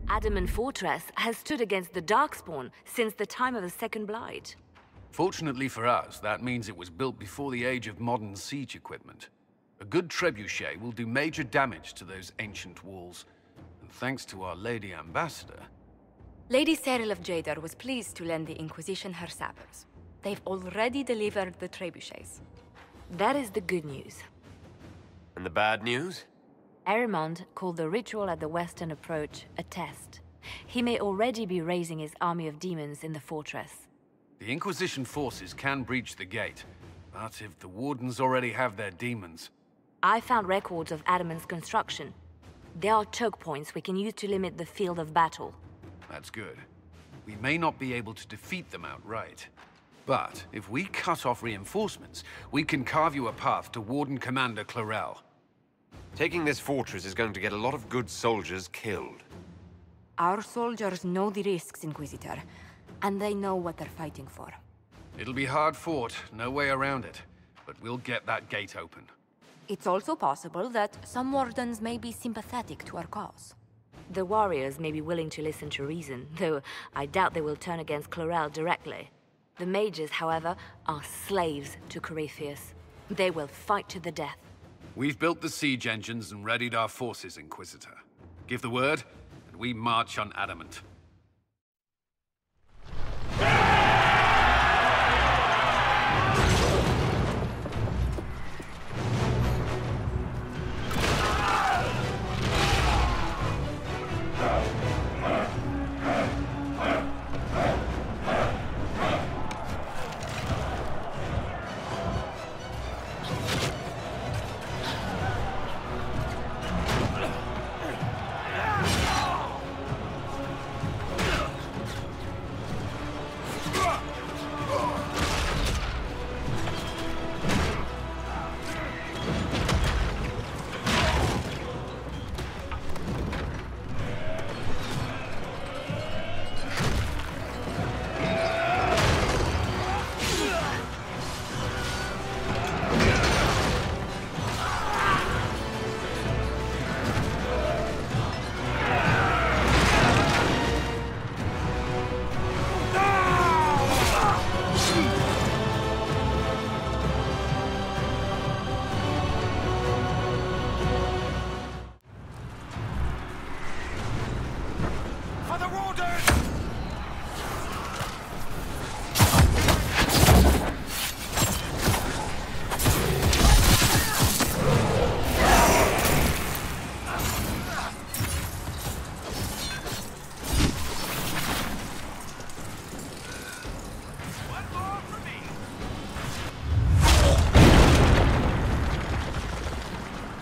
Adamant fortress has stood against the Darkspawn since the time of the Second Blight. Fortunately for us, that means it was built before the age of modern siege equipment. A good trebuchet will do major damage to those ancient walls. And thanks to our Lady Ambassador... Lady Cyril of Jadar was pleased to lend the Inquisition her sabers. They've already delivered the trebuchets. That is the good news. And the bad news? Adamant called the ritual at the western approach a test. He may already be raising his army of demons in the fortress. The Inquisition forces can breach the gate, but if the Wardens already have their demons... I found records of Adamant's construction. There are choke points we can use to limit the field of battle. That's good. We may not be able to defeat them outright. But if we cut off reinforcements, we can carve you a path to Warden Commander Clarell. Taking this fortress is going to get a lot of good soldiers killed. Our soldiers know the risks, Inquisitor, and they know what they're fighting for. It'll be hard fought, no way around it, but we'll get that gate open. It's also possible that some Wardens may be sympathetic to our cause. The warriors may be willing to listen to reason, though I doubt they will turn against Clarell directly. The mages, however, are slaves to Corypheus. They will fight to the death. We've built the siege engines and readied our forces, Inquisitor. Give the word, and we march on Adamant.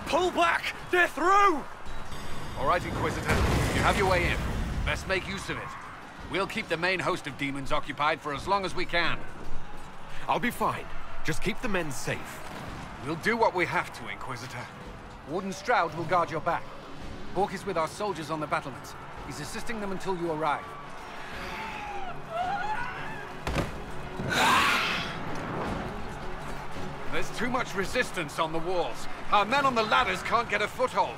Pull back! They're through! All right, Inquisitor. You have your way in. Best make use of it. We'll keep the main host of demons occupied for as long as we can. I'll be fine. Just keep the men safe. We'll do what we have to, Inquisitor. Warden Stroud will guard your back. Hawk is with our soldiers on the battlements. He's assisting them until you arrive. There's too much resistance on the walls. Our men on the ladders can't get a foothold.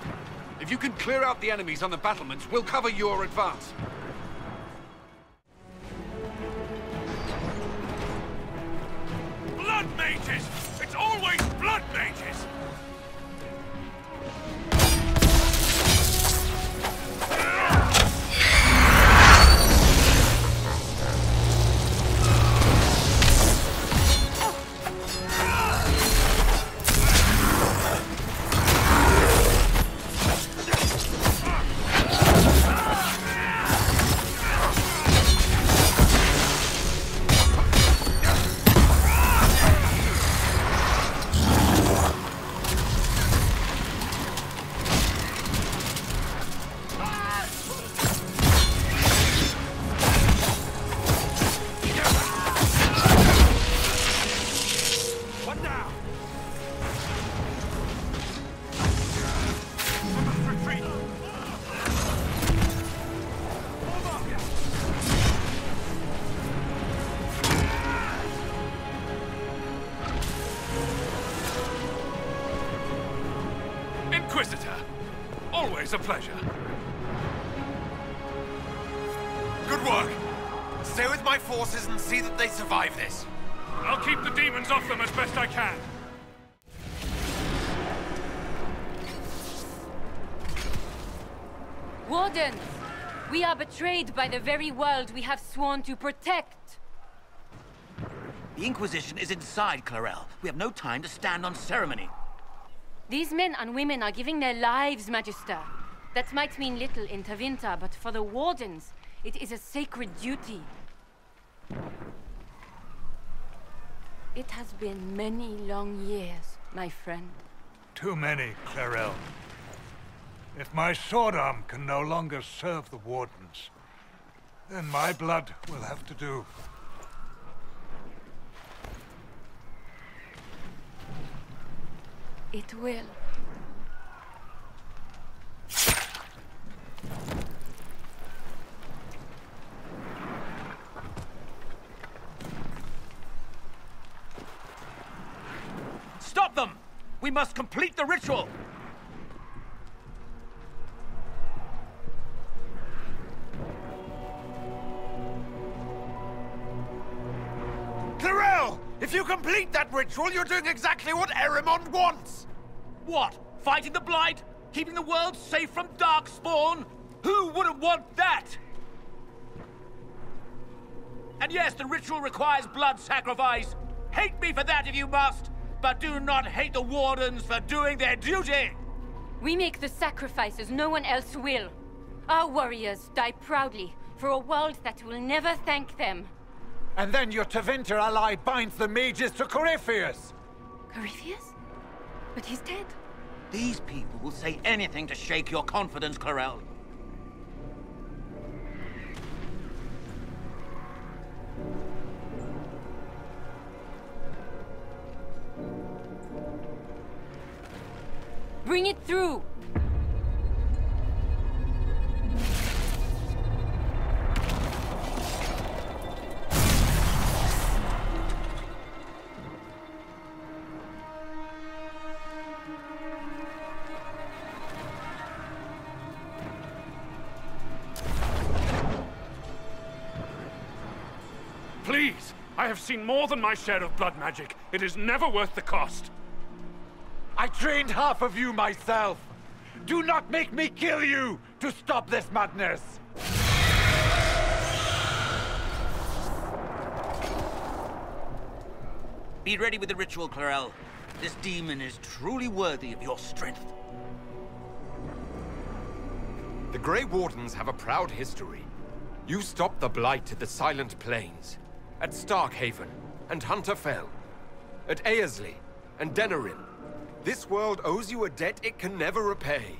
If you can clear out the enemies on the battlements, we'll cover your advance. Blood mages! It's always blood mages! Inquisitor, always a pleasure. work! Stay with my forces and see that they survive this. I'll keep the demons off them as best I can. Wardens! We are betrayed by the very world we have sworn to protect. The Inquisition is inside Clarell. We have no time to stand on ceremony. These men and women are giving their lives, Magister. That might mean little in Tevinter, but for the Wardens, it is a sacred duty. It has been many long years, my friend. Too many, Clarell. If my sword arm can no longer serve the Wardens, then my blood will have to do. It will. Stop them! We must complete the ritual! Clarell! If you complete that ritual, you're doing exactly what Erimond wants! What? Fighting the Blight? Keeping the world safe from Darkspawn? Who wouldn't want that? And yes, the ritual requires blood sacrifice. Hate me for that if you must, but do not hate the Wardens for doing their duty! We make the sacrifices no one else will. Our warriors die proudly for a world that will never thank them. And then your Tevinter ally binds the mages to Corypheus! Corypheus? But he's dead. These people will say anything to shake your confidence, Clarell. Bring it through! Please! I have seen more than my share of blood magic. It is never worth the cost. I trained half of you myself! Do not make me kill you to stop this madness! Be ready with the ritual, Clarell. This demon is truly worthy of your strength. The Grey Wardens have a proud history. You stopped the Blight at the Silent Plains, at Starkhaven and Hunterfell, at Aesley and Denerim. This world owes you a debt it can never repay.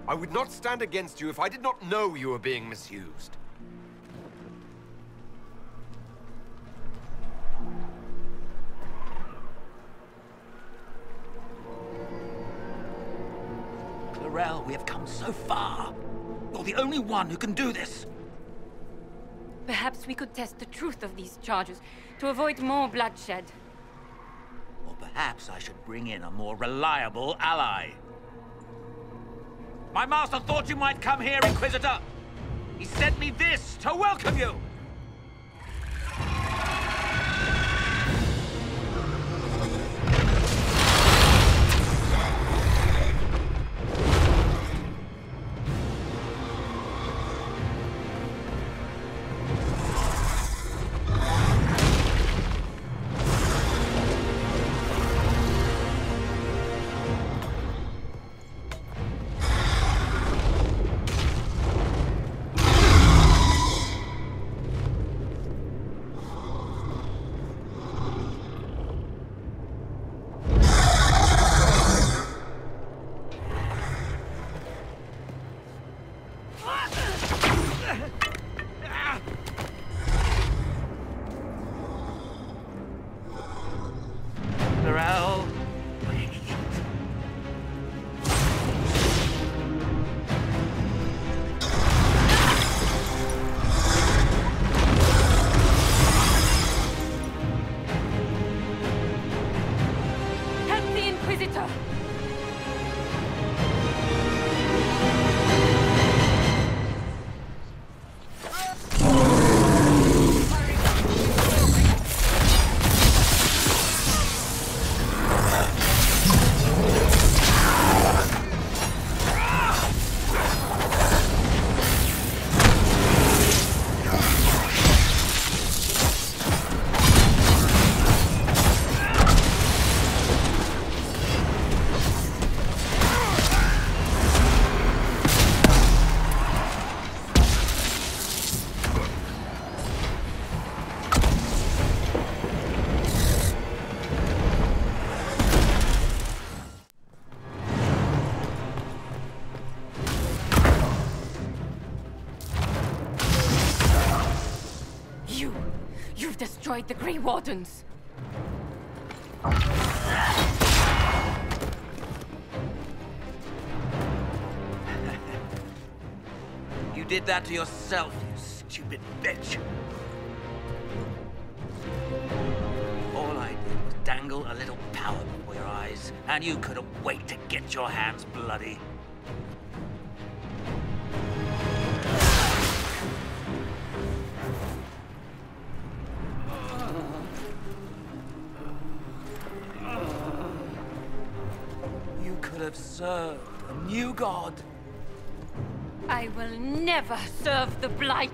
I would not stand against you if I did not know you were being misused. Clarell, we have come so far. You're the only one who can do this. Perhaps we could test the truth of these charges to avoid more bloodshed. Or perhaps I should bring in a more reliable ally. My master thought you might come here, Inquisitor. He sent me this to welcome you. Clarell, Help the Inquisitor! destroyed the Grey Wardens. You did that to yourself, you stupid bitch. All I did was dangle a little power before your eyes, and you couldn't wait to get your hands bloody. You could have served a new god. I will never serve the Blight!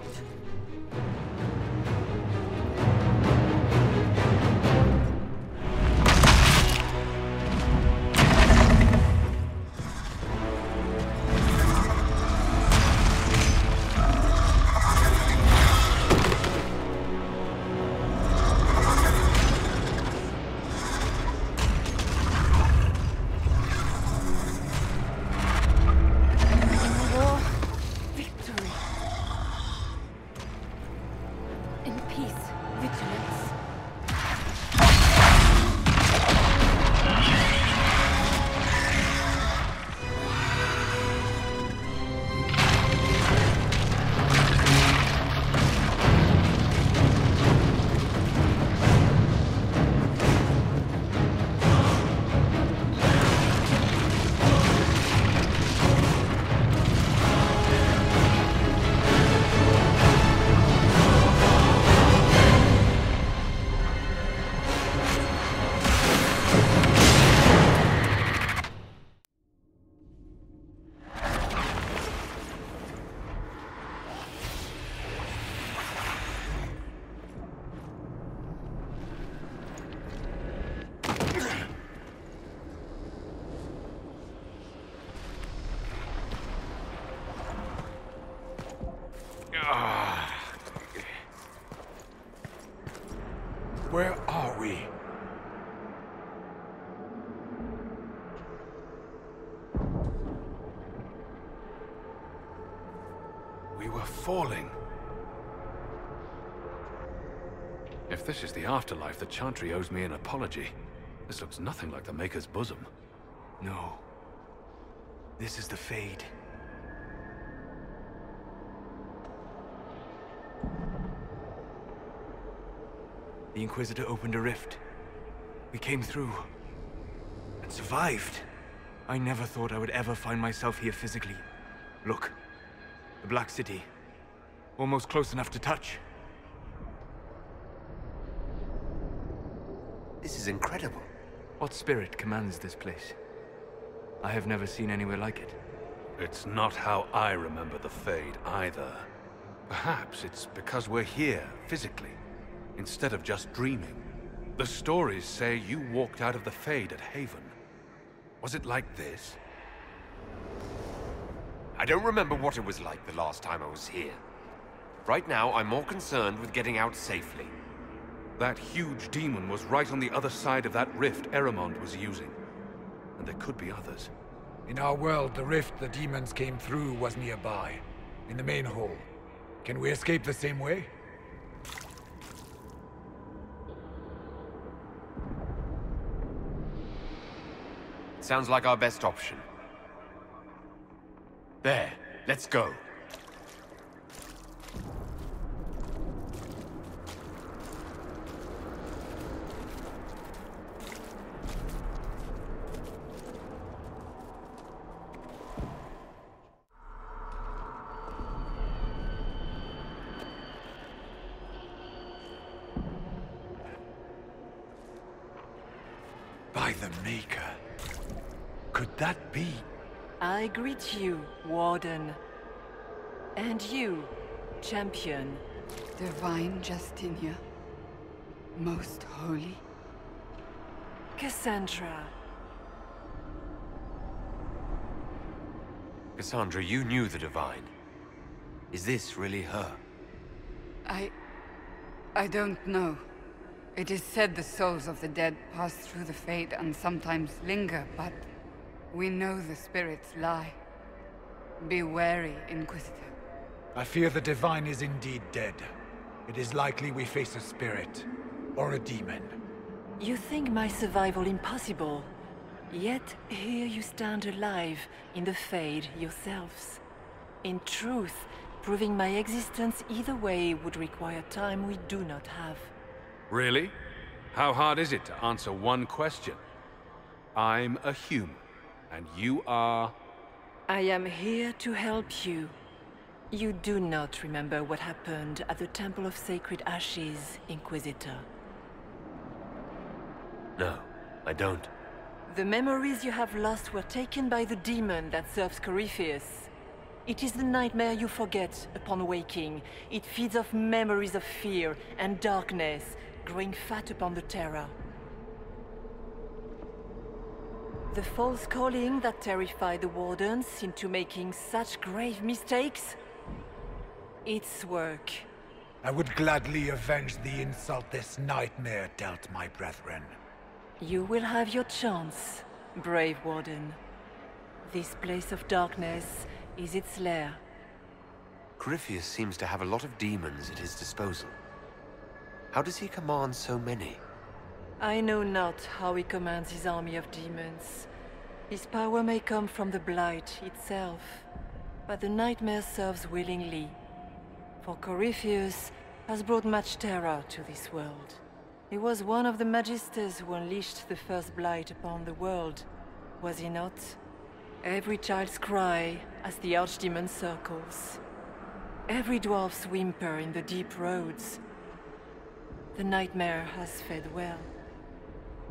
Where are we? We were falling. If this is the afterlife, the Chantry owes me an apology. This looks nothing like the Maker's bosom. No. This is the Fade. The Inquisitor opened a rift. We came through. And survived. I never thought I would ever find myself here physically. Look. The Black City. Almost close enough to touch. This is incredible. What spirit commands this place? I have never seen anywhere like it. It's not how I remember the Fade, either. Perhaps it's because we're here, physically, instead of just dreaming. The stories say you walked out of the Fade at Haven. Was it like this? I don't remember what it was like the last time I was here. Right now, I'm more concerned with getting out safely. That huge demon was right on the other side of that rift Eramond was using. And there could be others. In our world, the rift the demons came through was nearby, in the main hall. Can we escape the same way? Sounds like our best option. There, let's go. By the Maker. Could that be? I greet you, Warden. And you, Champion. Divine Justinia. Most holy. Cassandra. Cassandra, you knew the Divine. Is this really her? I don't know. It is said the souls of the dead pass through the Fade and sometimes linger, but we know the spirits lie. Be wary, Inquisitor. I fear the Divine is indeed dead. It is likely we face a spirit. or a demon? You think my survival impossible, yet here you stand alive in the Fade yourselves. In truth, proving my existence either way would require time we do not have. Really? How hard is it to answer one question? I'm a human, and you are... I am here to help you. You do not remember what happened at the Temple of Sacred Ashes, Inquisitor. No, I don't. The memories you have lost were taken by the demon that serves Corypheus. It is the nightmare you forget upon waking. It feeds off memories of fear and darkness, growing fat upon the terror. The false calling that terrified the Wardens into making such grave mistakes? Its work. I would gladly avenge the insult this nightmare dealt my brethren. You will have your chance, brave Warden. This place of darkness is its lair. Corypheus seems to have a lot of demons at his disposal. How does he command so many? I know not how he commands his army of demons. His power may come from the Blight itself, but the nightmare serves willingly. For Corypheus has brought much terror to this world. He was one of the Magisters who unleashed the first Blight upon the world, was he not? Every child's cry as the Archdemon circles. Every dwarf's whimper in the deep roads. The nightmare has fed well.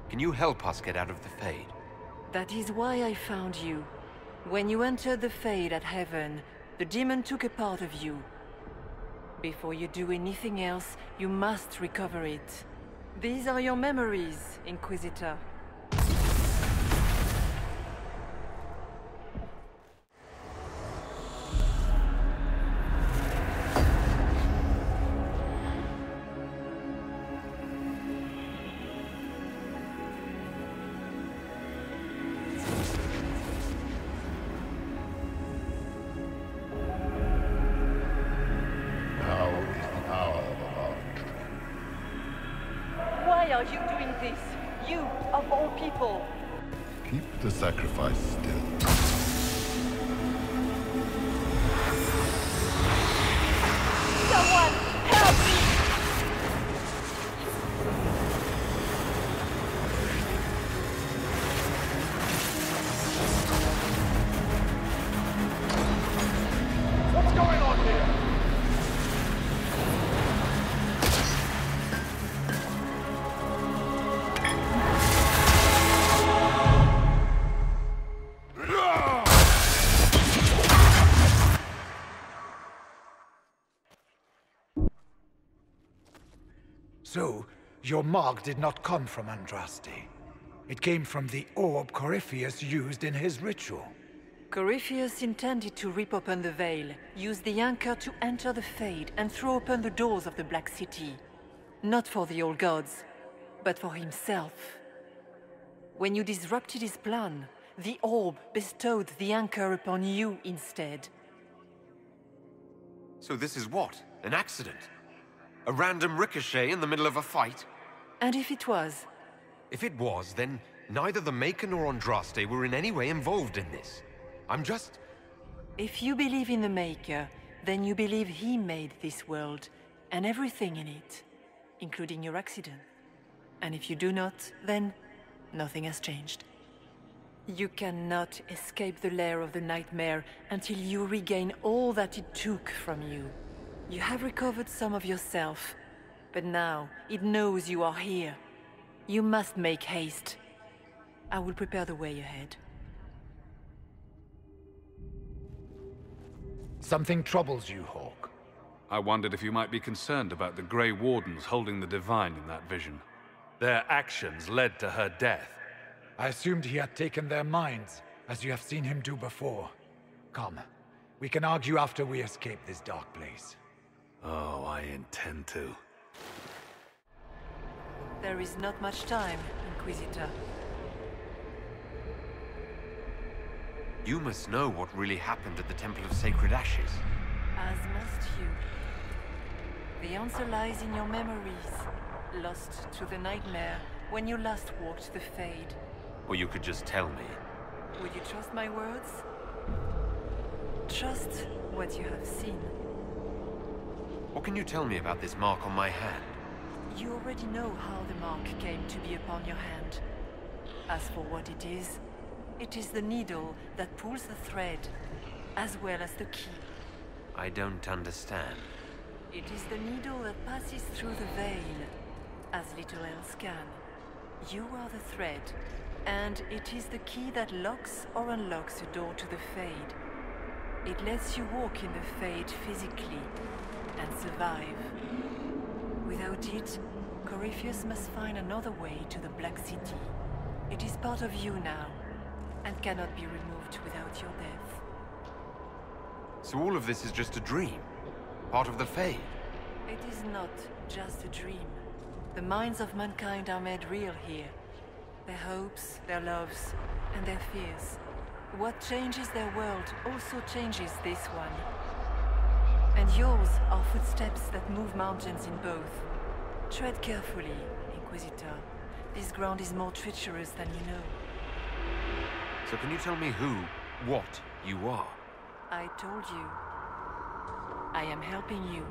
Can you help us get out of the Fade? That is why I found you. When you entered the Fade at Heaven, the demon took a part of you. Before you do anything else, you must recover it. These are your memories, Inquisitor. Why are you doing this? You, of all people! Keep the sacrifice still. Someone, help me! What's going on here? So, your mark did not come from Andraste. It came from the orb Corypheus used in his ritual. Corypheus intended to rip open the veil, use the anchor to enter the Fade, and throw open the doors of the Black City. Not for the old gods, but for himself. When you disrupted his plan, the orb bestowed the anchor upon you instead. So this is what? An accident? A random ricochet in the middle of a fight? And if it was? If it was, then neither the Maker nor Andraste were in any way involved in this. I'm just... If you believe in the Maker, then you believe he made this world, and everything in it, including your accident. And if you do not, then nothing has changed. You cannot escape the lair of the nightmare until you regain all that it took from you. You have recovered some of yourself, but now it knows you are here. You must make haste. I will prepare the way ahead. Something troubles you, Hawk. I wondered if you might be concerned about the Grey Wardens holding the Divine in that vision. Their actions led to her death. I assumed he had taken their minds, as you have seen him do before. Come, we can argue after we escape this dark place. Oh, I intend to. There is not much time, Inquisitor. You must know what really happened at the Temple of Sacred Ashes. As must you. The answer lies in your memories, lost to the nightmare when you last walked the Fade. Or you could just tell me. Would you trust my words? Trust what you have seen. What can you tell me about this mark on my hand? You already know how the mark came to be upon your hand. As for what it is the needle that pulls the thread, as well as the key. I don't understand. It is the needle that passes through the veil, as little else can. You are the thread, and it is the key that locks or unlocks the door to the Fade. It lets you walk in the Fade physically, and survive. Without it, Corypheus must find another way to the Black City. It is part of you now, and cannot be removed without your death. So all of this is just a dream? Part of the Fade? It is not just a dream. The minds of mankind are made real here. Their hopes, their loves, and their fears. What changes their world also changes this one. And yours are footsteps that move mountains in both. Tread carefully, Inquisitor. This ground is more treacherous than you know. So can you tell me what you are? I told you. I am helping you.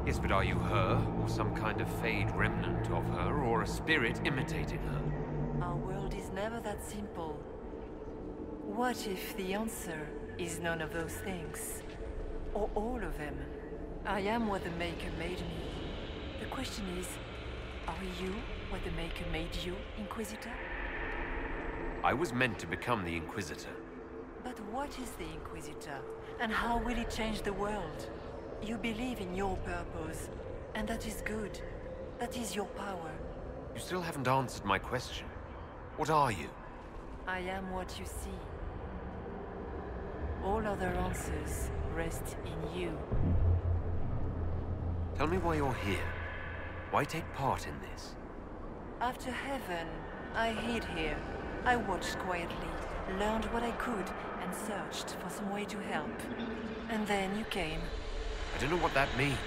Yes, but are you her, or some kind of Fade remnant of her, or a spirit imitating her? Our world is never that simple. What if the answer is none of those things? Or all of them? I am what the Maker made me. The question is, are you what the Maker made you, Inquisitor? I was meant to become the Inquisitor. But what is the Inquisitor? And how will it change the world? You believe in your purpose, and that is good. That is your power. You still haven't answered my question. What are you? I am what you see. All other answers rest in you. Tell me why you're here. Why take part in this? After heaven, I hid here. I watched quietly, learned what I could, and searched for some way to help. And then you came. I don't know what that means.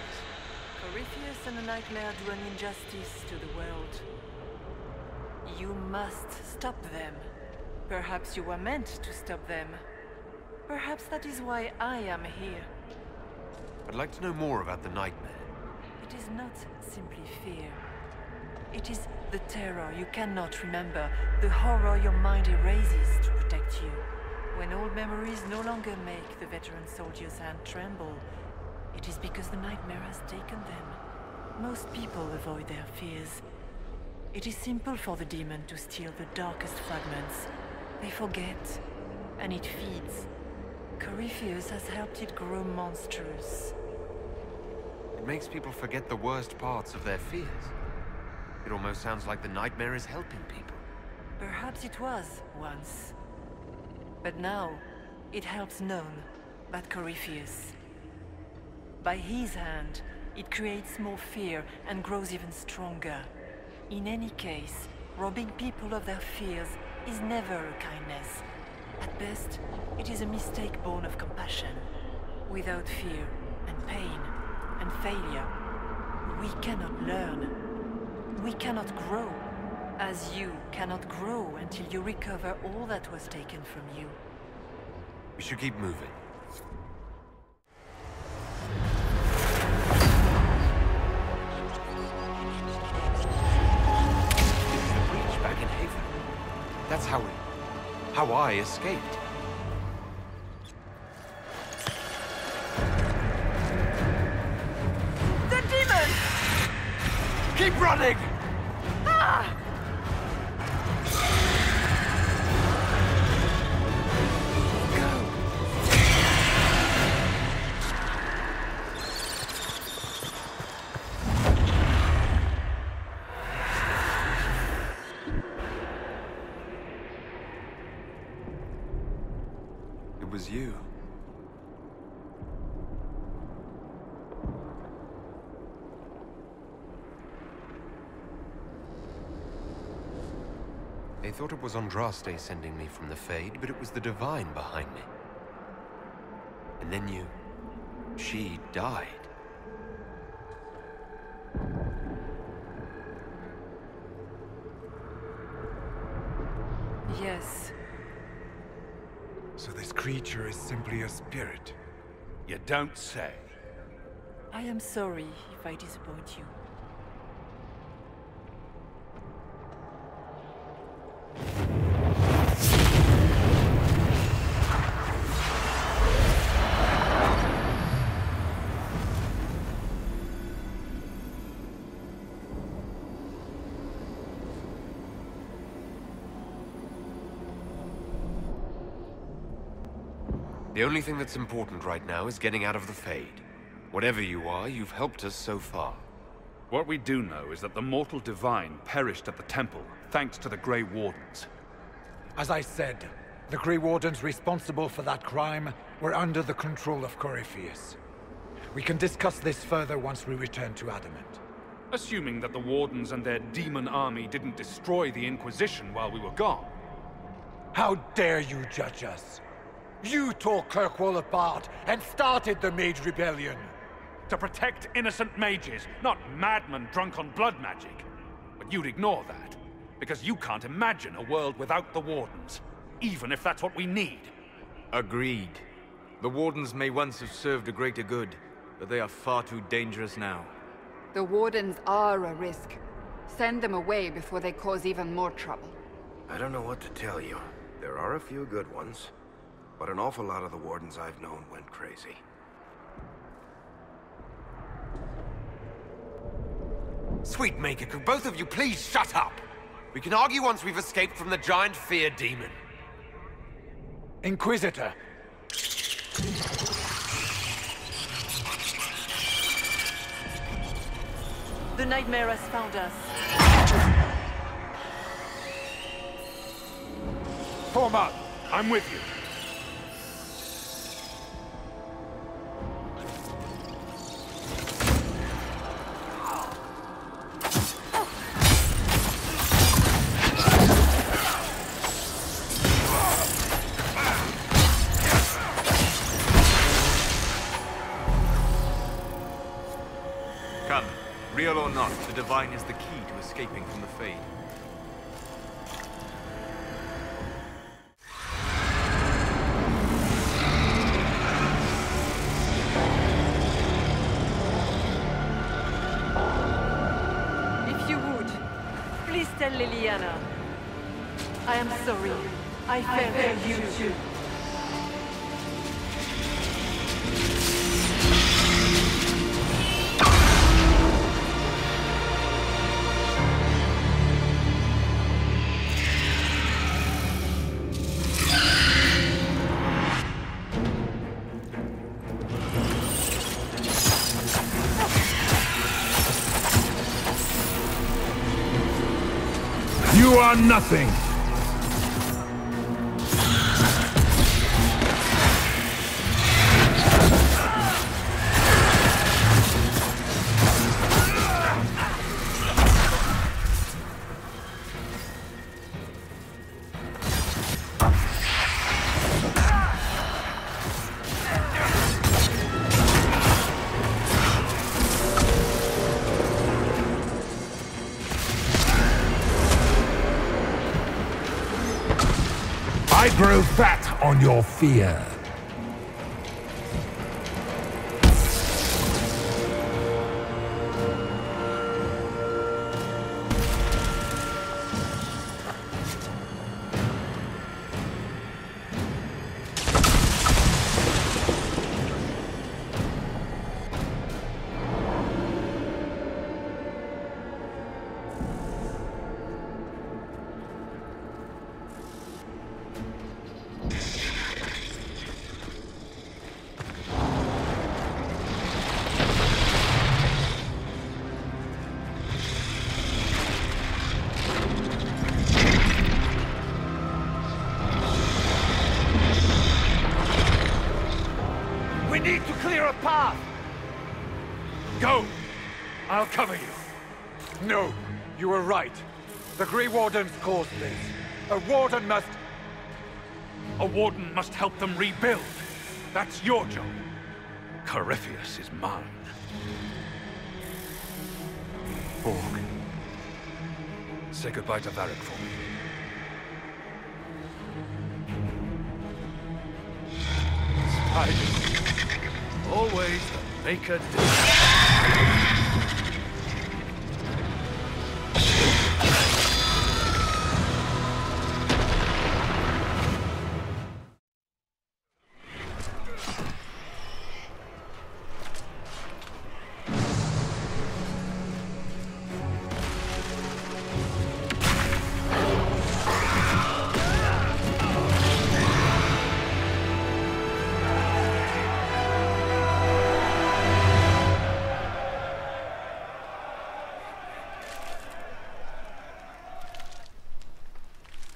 Corypheus and the Nightmare do an injustice to the world. You must stop them. Perhaps you were meant to stop them. Perhaps that is why I am here. I'd like to know more about the Nightmare. It is not simply fear. It is the terror you cannot remember, the horror your mind erases to protect you. When old memories no longer make the veteran soldier's hand tremble, it is because the Nightmare has taken them. Most people avoid their fears. It is simple for the demon to steal the darkest fragments. They forget, and it feeds. Corypheus has helped it grow monstrous. It makes people forget the worst parts of their fears. It almost sounds like the Nightmare is helping people. Perhaps it was, once. But now, it helps none but Corypheus. By his hand, it creates more fear and grows even stronger. In any case, robbing people of their fears is never a kindness. At best, it is a mistake born of compassion. Without fear and pain and failure, we cannot learn. We cannot grow, as you cannot grow until you recover all that was taken from you. We should keep moving. This is the breach back in Haven. That's how I escaped. The demon! Keep running! Ah! It was you. They thought it was Andraste sending me from the Fade, but it was the Divine behind me. And then she died. yes. So this creature is simply a spirit? You don't say. I am sorry if I disappoint you. The only thing that's important right now is getting out of the Fade. Whatever you are, you've helped us so far. What we do know is that the mortal divine perished at the temple, thanks to the Grey Wardens. As I said, the Grey Wardens responsible for that crime were under the control of Corypheus. We can discuss this further once we return to Adamant. Assuming that the Wardens and their demon army didn't destroy the Inquisition while we were gone. How dare you judge us? You tore Kirkwall apart and started the Mage Rebellion. To protect innocent mages, not madmen drunk on blood magic. But you'd ignore that, because you can't imagine a world without the Wardens, even if that's what we need. Agreed. The Wardens may once have served a greater good, but they are far too dangerous now. The Wardens are a risk. Send them away before they cause even more trouble. I don't know what to tell you. There are a few good ones, but an awful lot of the Wardens I've known went crazy. Sweet Maker, could both of you please shut up? We can argue once we've escaped from the giant fear demon. Inquisitor! The nightmare has found us. Form up! I'm with you. Come, real or not, the Divine is the key to escaping from the Fade. If you would, please tell Liliana. I am sorry. I fell for you too. You are nothing! I grow fat on your fear. We need to clear a path! Go! I'll cover you. No, you were right. The Grey Wardens caused this. A Warden must... A Warden must help them rebuild. That's your job. Corypheus is mine. Borg. Say goodbye to Varric for me. Always the maker.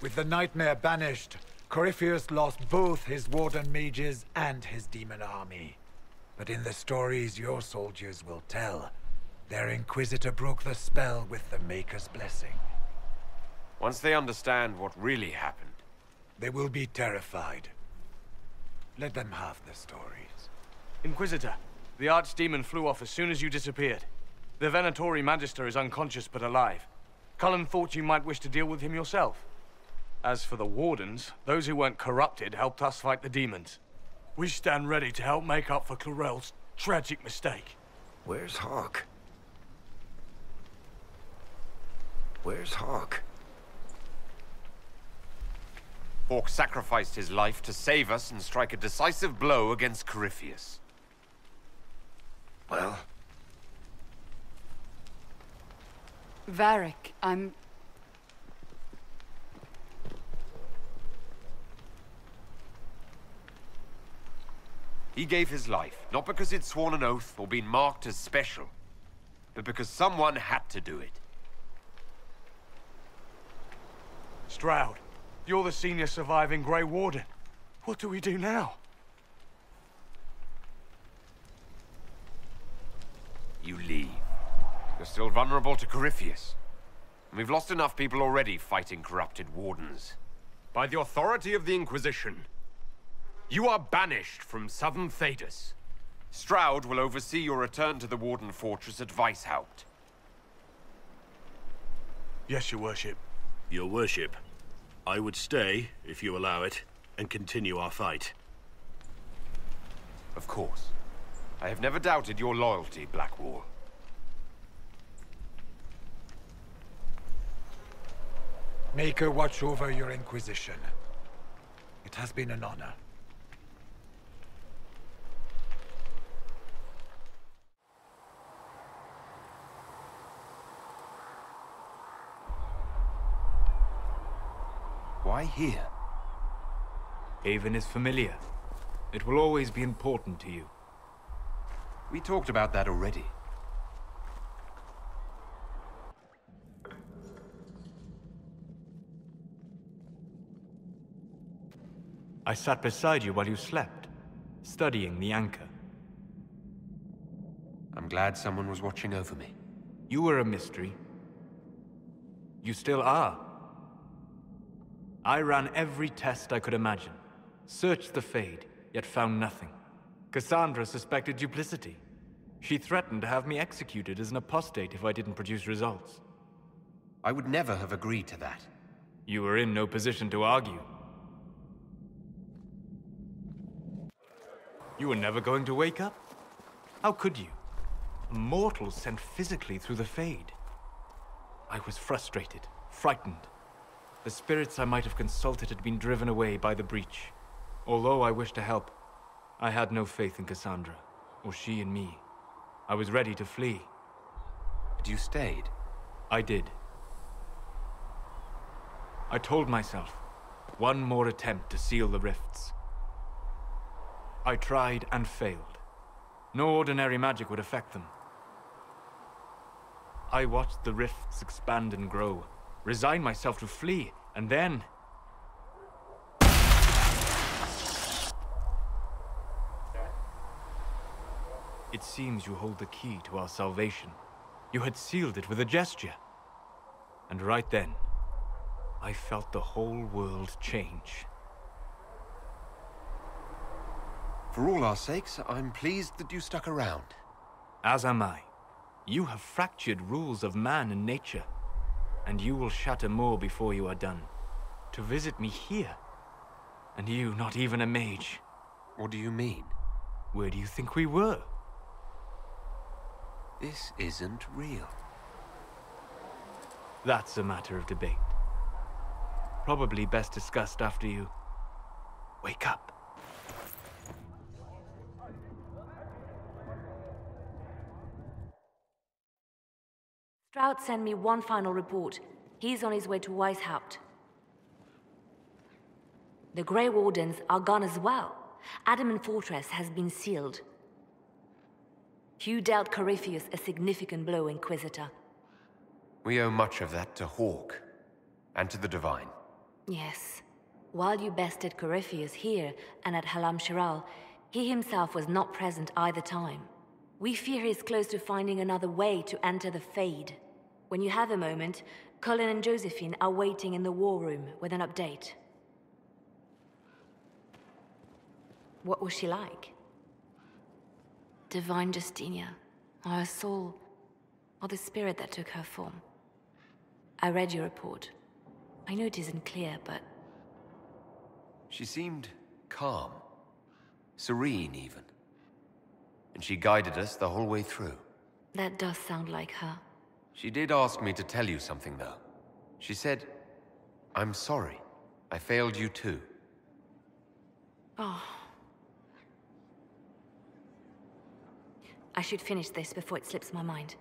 With the nightmare banished, Corypheus lost both his warden mages and his demon army. But in the stories your soldiers will tell, their Inquisitor broke the spell with the Maker's blessing. Once they understand what really happened, they will be terrified. Let them have the stories. Inquisitor, the Archdemon flew off as soon as you disappeared. The Venatori Magister is unconscious but alive. Cullen thought you might wish to deal with him yourself. As for the Wardens, those who weren't corrupted helped us fight the demons. We stand ready to help make up for Clarell's tragic mistake. Where's Hawk? Where's Hawk? Hawk sacrificed his life to save us and strike a decisive blow against Corypheus. Well? Varric, He gave his life, not because he'd sworn an oath or been marked as special, but because someone had to do it. Stroud, you're the senior surviving Grey Warden. What do we do now? You leave. You're still vulnerable to Corypheus. And we've lost enough people already fighting corrupted Wardens. By the authority of the Inquisition, you are banished from southern Thedas. Stroud will oversee your return to the Warden Fortress at Weishaupt. Yes, your worship. Your worship, I would stay, if you allow it, and continue our fight. Of course. I have never doubted your loyalty, Blackwall. Maker watch over your Inquisition. It has been an honor. Why here? Haven is familiar. It will always be important to you. We talked about that already. I sat beside you while you slept, studying the anchor. I'm glad someone was watching over me. You were a mystery. You still are. I ran every test I could imagine. Searched the Fade, yet found nothing. Cassandra suspected duplicity. She threatened to have me executed as an apostate if I didn't produce results. I would never have agreed to that. You were in no position to argue. You were never going to wake up? How could you? A mortal sent physically through the Fade. I was frustrated, frightened. The spirits I might have consulted had been driven away by the breach. Although I wished to help, I had no faith in Cassandra, or she in me. I was ready to flee. But you stayed? I did. I told myself, one more attempt to seal the rifts. I tried and failed. No ordinary magic would affect them. I watched the rifts expand and grow, resigned myself to flee, and then... It seems you hold the key to our salvation. You had sealed it with a gesture. And right then, I felt the whole world change. For all our sakes, I'm pleased that you stuck around. As am I. You have fractured rules of man and nature. And you will shatter more before you are done. To visit me here. And you, not even a mage. What do you mean? Where do you think we were? This isn't real. That's a matter of debate. Probably best discussed after you wake up. Stroud sent me one final report. He's on his way to Weishaupt. The Grey Wardens are gone as well. Adamant Fortress has been sealed. You dealt Corypheus a significant blow, Inquisitor. We owe much of that to Hawk, and to the Divine. Yes. While you bested Corypheus here and at Halam Shiral, he himself was not present either time. We fear he is close to finding another way to enter the Fade. When you have a moment, Colin and Josephine are waiting in the war room with an update. What was she like? Divine Justinia, or her soul, or the spirit that took her form. I read your report. I know it isn't clear, but... She seemed calm. Serene, even. And she guided us the whole way through. That does sound like her. She did ask me to tell you something, though. She said, "I'm sorry. I failed you too." Oh. I should finish this before it slips my mind.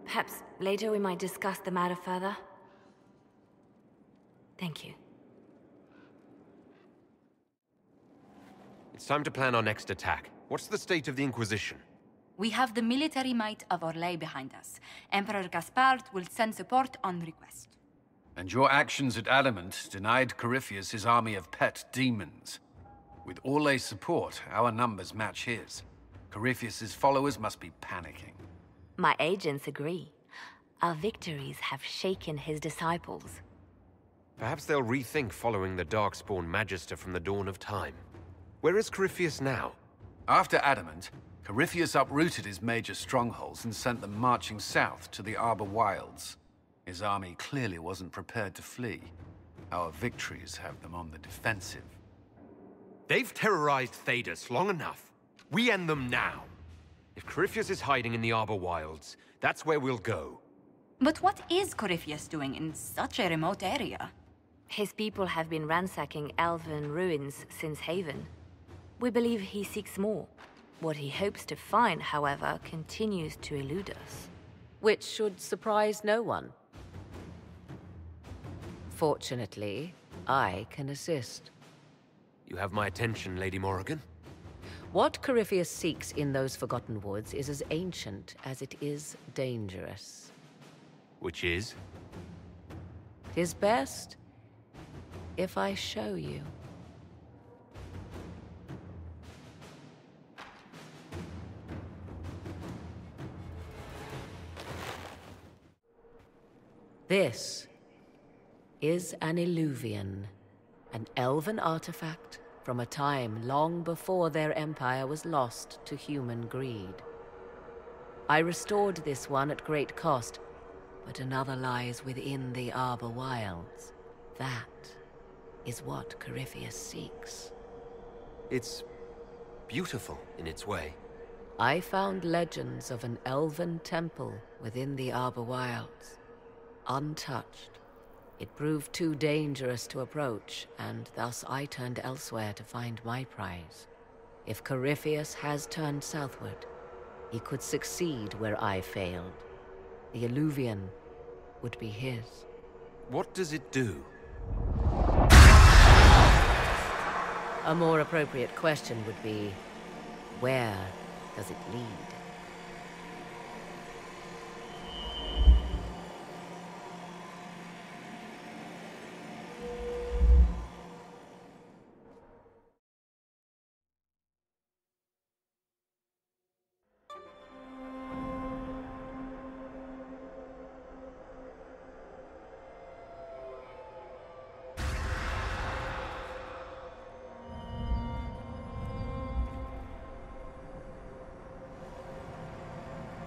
Perhaps later we might discuss the matter further. Thank you. It's time to plan our next attack. What's the state of the Inquisition? We have the military might of Orlais behind us. Emperor Gaspard will send support on request. And your actions at Adamant denied Corypheus his army of pet demons. With Orlais' support, our numbers match his. Corypheus' followers must be panicking. My agents agree. Our victories have shaken his disciples. Perhaps they'll rethink following the Darkspawn Magister from the dawn of time. Where is Corypheus now? After Adamant, Corypheus uprooted his major strongholds and sent them marching south to the Arbor Wilds. His army clearly wasn't prepared to flee. Our victories have them on the defensive. They've terrorized Thedas long enough. We end them now. If Corypheus is hiding in the Arbor Wilds, that's where we'll go. But what is Corypheus doing in such a remote area? His people have been ransacking elven ruins since Haven. We believe he seeks more. What he hopes to find, however, continues to elude us. Which should surprise no one. Fortunately, I can assist. You have my attention, Lady Morrigan. What Corypheus seeks in those Forgotten Woods is as ancient as it is dangerous. Which is? 'Tis best if I show you. This is an Illuvian, an elven artifact from a time long before their empire was lost to human greed. I restored this one at great cost, but another lies within the Arbor Wilds. That is what Corypheus seeks. It's beautiful in its way. I found legends of an elven temple within the Arbor Wilds. Untouched. It proved too dangerous to approach, and thus I turned elsewhere to find my prize. If Corypheus has turned southward, he could succeed where I failed. The Illuvian would be his. What does it do? A more appropriate question would be, where does it lead?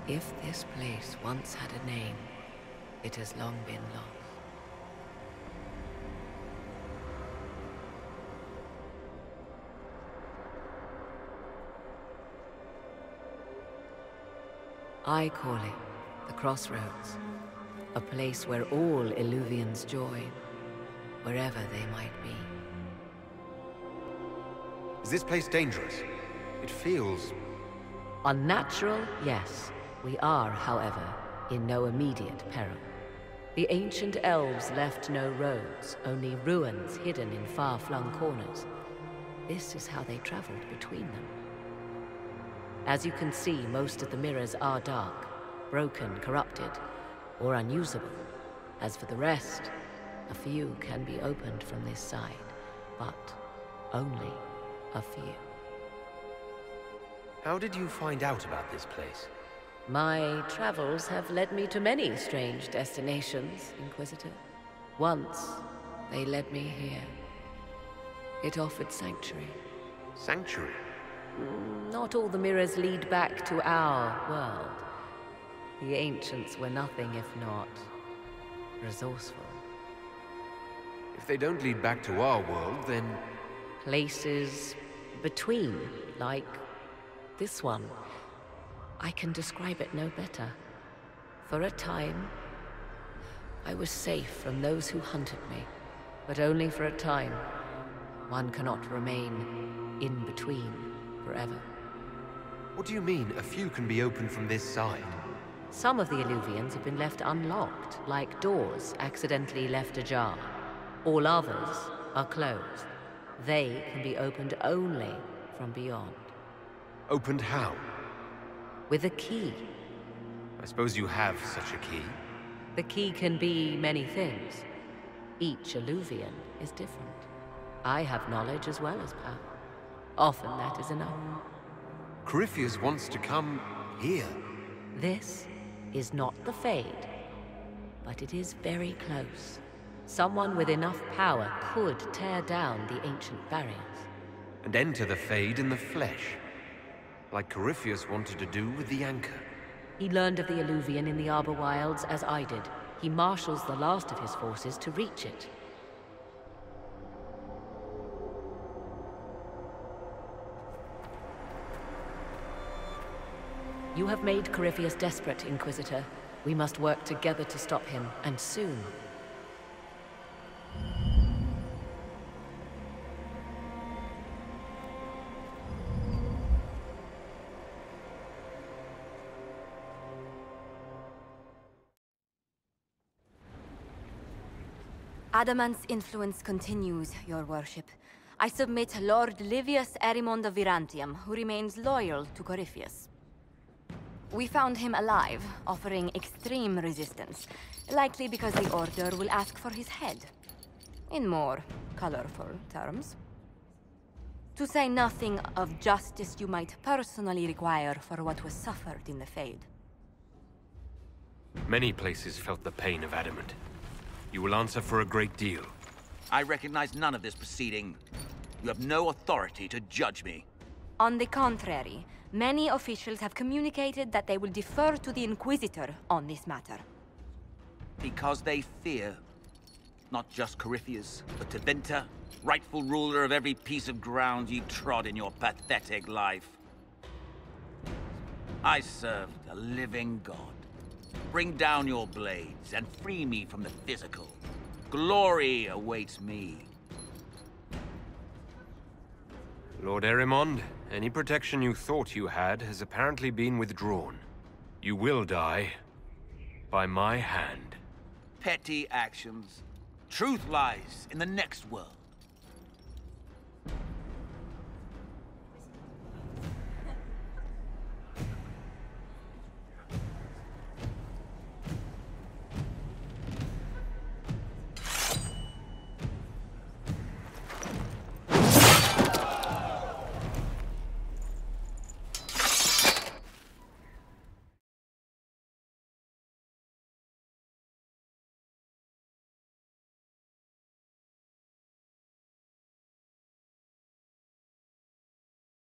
If this place once had a name, it has long been lost. I call it the Crossroads. A place where all Illuvians join, wherever they might be. Is this place dangerous? It feels... Unnatural, yes. We are, however, in no immediate peril. The ancient elves left no roads, only ruins hidden in far-flung corners. This is how they traveled between them. As you can see, most of the mirrors are dark, broken, corrupted, or unusable. As for the rest, a few can be opened from this side, but only a few. How did you find out about this place? My travels have led me to many strange destinations, Inquisitor. Once, they led me here. It offered sanctuary. Sanctuary? Not all the mirrors lead back to our world. The ancients were nothing if not resourceful. If they don't lead back to our world, then... Places between, like this one. I can describe it no better. For a time, I was safe from those who hunted me, but only for a time. One cannot remain in between forever. What do you mean, a few can be opened from this side? Some of the Illuvians have been left unlocked, like doors accidentally left ajar. All others are closed. They can be opened only from beyond. Opened how? With a key. I suppose you have such a key? The key can be many things. Each Illuvian is different. I have knowledge as well as power. Often that is enough. Corypheus wants to come here. This is not the Fade, but it is very close. Someone with enough power could tear down the ancient barriers. And enter the Fade in the flesh. Like Corypheus wanted to do with the Anchor. He learned of the Illuvian in the Arbor Wilds as I did. He marshals the last of his forces to reach it. You have made Corypheus desperate, Inquisitor. We must work together to stop him, and soon. Adamant's influence continues, your worship. I submit Lord Livius Erimond of Virantium, who remains loyal to Corypheus. We found him alive, offering extreme resistance, likely because the Order will ask for his head. In more colorful terms. To say nothing of justice you might personally require for what was suffered in the Fade. Many places felt the pain of Adamant. You will answer for a great deal. I recognize none of this proceeding. You have no authority to judge me. On the contrary, many officials have communicated that they will defer to the Inquisitor on this matter. Because they fear not just Corypheus, but Tevinter, rightful ruler of every piece of ground you trod in your pathetic life. I served a living god. Bring down your blades and free me from the physical. Glory awaits me. Lord Erimond, any protection you thought you had has apparently been withdrawn. You will die by my hand. Petty actions. Truth lies in the next world.